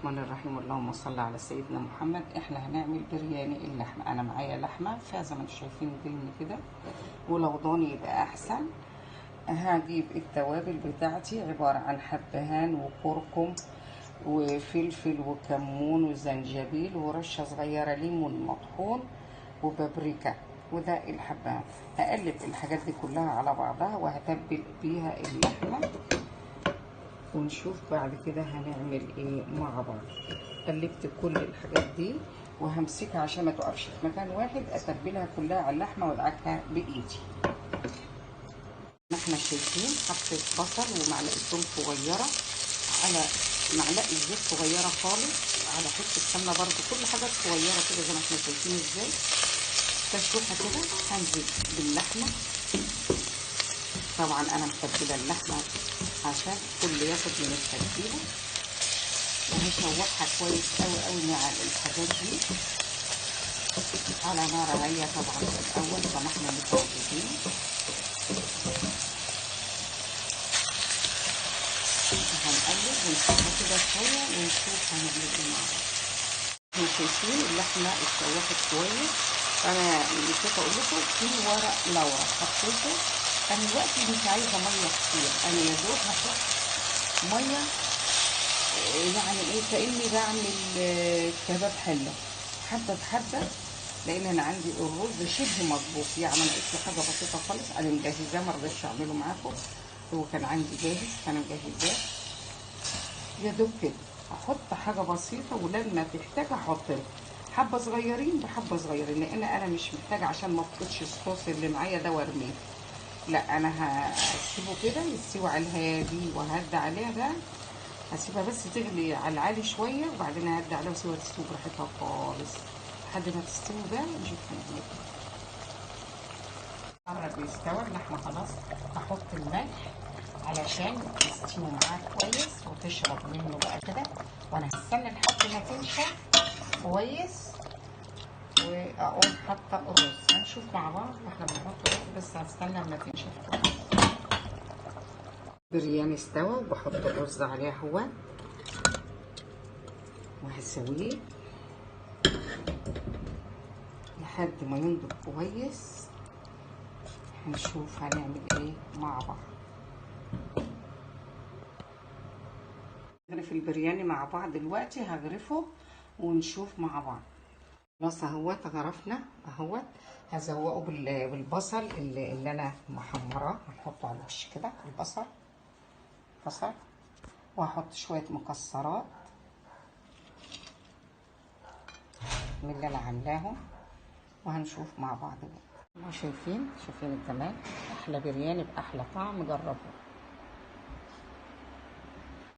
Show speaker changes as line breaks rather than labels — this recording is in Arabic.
الرحمن الرحيم. اللهم صل على سيدنا محمد. احنا هنعمل برياني اللحمه. انا معايا لحمه فيها زي ما انتم شايفين دهن كده، ولو ضاني يبقى احسن. هجيب التوابل بتاعتي عباره عن حبهان وكركم وفلفل وكمون وزنجبيل ورشه صغيره ليمون مطحون وبابريكا، وده الحبهان. هقلب الحاجات دي كلها على بعضها وهتبل بيها اللحمه، ونشوف بعد كده هنعمل ايه مع بعض. قلبت كل الحاجات دي وهمسكها عشان ما تقفش في مكان واحد، اتبلها كلها على اللحمه وادعكها بايدي. احنا شايفين حطيت بصل ومعلقه ثوم صغيره على معلقه زيت صغيره خالص على حته سمنه برده، كل حاجه صغيره كده زي ما احنا شايفين ازاي. تشويحه كده هنزل باللحمه. طبعا انا متبله اللحمه عشان كل ياخد من التتبيله، وهشوحها كويس قوي قوي مع الحاجات دي على نار عاليه طبعا في الاول زي ما احنا متعودين. هنقلب ونسيبها كده شويه ونشوف هنعمل ايه مع بعض. احنا شايفين اللحمه اتشوحت كويس. انا نسيت اقول لكم في ورق لورا حطيته. انا دلوقتي مش عايزه ميه كتير، انا يا دوب هحط ميه يعني ايه كاني بعمل كباب حله حبه بحبه، لان انا عندي الرز شبه مطبوخ، يعني ناقص له حاجه بسيطه خالص. انا مجهزاه، ما رضيتش اعمله معاكم، هو كان عندي جاهز فانا مجهزاه. يا دوب كده احط حاجه بسيطه، ولما تحتاج احط حبه صغيرين بحبه صغيرين، لان انا مش محتاجه عشان ما افقدش الصوص اللي معايا ده وارميه. لا، انا هسيبه كده يستوي على الهادي وهدي عليها بقى. هسيبها بس تغلي على العالي شويه، وبعدين هدي عليها واسيبها تستوي براحتها خالص لحد ما تستوي بقى نشوف هنعمل ايه. قرب يستوي اللحمه خلاص. هحط الملح علشان تستوي معاه كويس وتشرب منه بقى كده، وانا هستنى لحد ما تنشف كويس واقوم حاطه الرز. هنشوف مع بعض واحنا بنحط الرز، بس هستنى لما تنشف كويس. برياني استوى وبحط الرز عليه اهو وهسويه لحد ما ينضج كويس. هنشوف هنعمل ايه مع بعض. هغرف البرياني مع بعض دلوقتي، هغرفه ونشوف مع بعض. خلاص اهوت غرفنا اهوت. هزوقه بالبصل اللي انا محمراه، هنحطه على الوش كده البصل وهحط شويه مكسرات من اللي انا عاملاهم، وهنشوف مع بعض بقى. شايفين الجمال. احلى برياني باحلى طعم، جربوه.